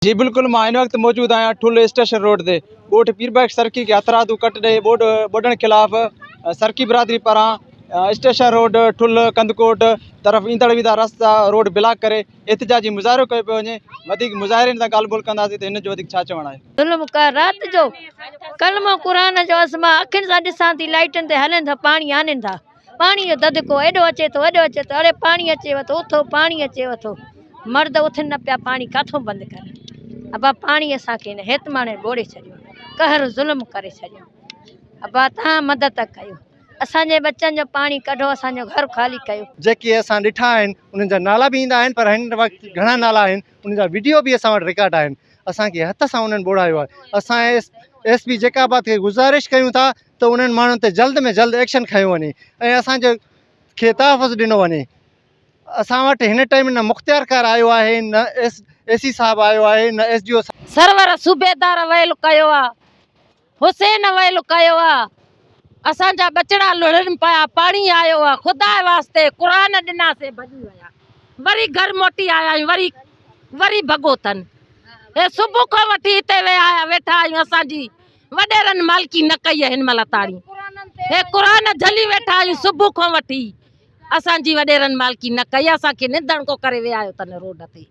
जी बिल्कुल, मां इन वक्त मौजूद आहियां ठुल स्टेशन रोड ते। ॻोठ पीरबैग सरकी के हथरादू कट ॾे ॿोॾण खिलाफ़ सरकी बिरादरी पारां स्टेशन रोड ठुल कंदकोट तरफ़ ईंदड़ वेंदा रस्ता रोड ब्लॉक करे एहतिजाजी मुज़ाहिरो कयो पियो वञे। वधीक मुज़ाहिरनि सां ॻाल्हि ॿोल कंदासीं त हिन जो वधीक छा चवणु आहे? ज़ुल्म कर रात जो कलमो क़ुरान जो मां अखियुनि सां ॾिसां थी लाइटनि ते हलनि था, पाणी आणनि था, पाणी जो ददिको एॾो अचे थो अड़े पाणी अचेव थो उथो, पाणी अचेव थो, मर्द उथनि न पिया, पाणी काथों बंदि करनि? अबा पाणी असांखे हिन हेत माणे ॿोड़े छॾियो, कहर ज़ुल्म करे छॾियो। अबा तव्हां मदद कयो, असांजे बच्चनि जो पाणी कढो, असांजो घर ख़ाली कयो। जेके असां ॾिठा आहिनि उन्हनि जा नाला बि ईंदा आहिनि, पर हिन वक़्तु घणा नाला आहिनि उन्हनि जा वीडियो बि असां वटि रिकॉर्ड आहिनि। असांखे हथ सां उन्हनि ॿोड़ायो आहे। असां एसपी जेकाबाद खे गुज़ारिश कयूं था त उन्हनि माण्हुनि ते जल्द में जल्द एक्शन खयो वञे ऐं असांजे खे तहफ़ुज़ ॾिनो वञे। असां वटि हिन टाइम न मुख़्तियारकार आयो आहे, न एसी साहब आयो आहे, न SDO सरवर सूबेदार वयल कयो आहे, हुसैन वयल कयो आहे, असांजा बचड़ा लुड़नि पिया, पाणी आयो आहे, ख़ुदा वास्ते क़ुरान ॾिनासीं भॼी विया, वरी घर मोटी आया आहियूं, वरी भॻो अथनि। हे सुबुह खां वठी हिते वेठा आहियूं, असांजी वॾेरनि मालिकी न कई आहे हिन महिल ताणी। हे क़ुरान झली वेठा आहियूं सुबुह खां वठी, असांजी वॾेरनि मालिकी न कई, असांखे निंदण को करे विया आहियो अथनि रोड ते।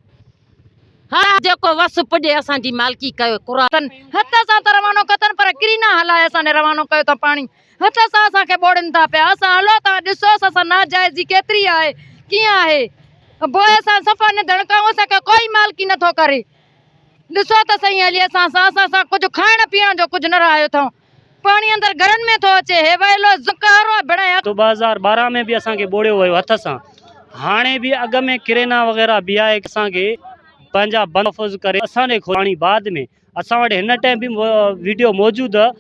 हा जेको वस पुॼे असांजी मालिकी कयो। क़ुरान हथ सां त रवानो कनि, पर किरी न हलाए असांने रवानो कयो था पाणी, हथ सां असांखे ॿोड़नि था पिया। असां हलो था, ॾिसोसि असां नाजाइज़ी केतिरी आहे, कीअं आहे, पोइ असां सफ़ा निंदण कयूं, असांखे कोई मालिकी नथो करे। ॾिसो त सही हली असां सां कुझु खाइण पीअण जो कुझु न रहायो अथऊं, पाणी अंदरि घरनि में थो अचे। हे वयलो ज़ुकारो बणाया तो 2012 में भी असांखे ॿोड़ियो वियो हथ सां। हाणे भी अॻ में किरेना वग़ैरह बीहाए असांखे पंहिंजा बंदोबस्तु करे असांजे पाणी बाद में असां वटि हिन टाइम भी वीडियो मौजूदु आहे।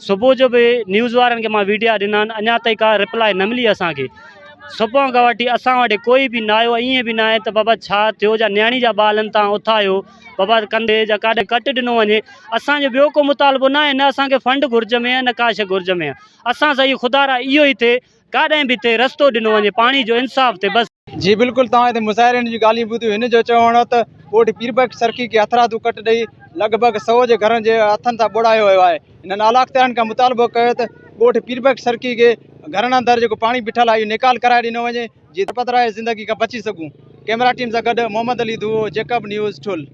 सुबुह जो भी न्यूज़ वारनि खे मां वीडियो ॾिना आहिनि, अञा ताईं का रिप्लाई न मिली असांखे। सुबुह खां वठी असां वटि कोई भी न आयो। ईअं भी न आहे त बाबा छा थियो, जा न्याणी जा ॿार आहिनि तव्हां उथायो, बाबा कंधे जा काॾे कट ॾिनो वञे। असांजो ॿियो को मुतालबो न आहे, न असांखे फंड घुर्ज में आहे, न का शइ घुर्ज में आहे। असां सां इहो ख़ुदा रा इहो ई थिए, काॾहें बि थिए रस्तो ॾिनो वञे, पाणी जो इंसाफ़ थिए बस। जी बिल्कुल, तव्हां हिते मुज़ाहिरनि जी ॻाल्हियूं ॿुधियूं। हिन जो चवणु त ॻोठ पीरबैग सरकी के हथरादू कट ॾेई लॻभॻि 100 जे घरनि जे हथनि सां ॿोड़ायो वियो आहे। हिननि आला अख़्तियारनि खां मुतालबो कयो त ॻोठ पीरबैग सरकी के घरनि अंदरि जेको पाणी बीठल आहे इहो निकाल कराए ॾिनो वञे, जीअं पतराए ज़िंदगी खां बची सघूं। कैमरा टीम सां गॾु मोहम्मद अली दुओ, जेकब न्यूज़ ठुल।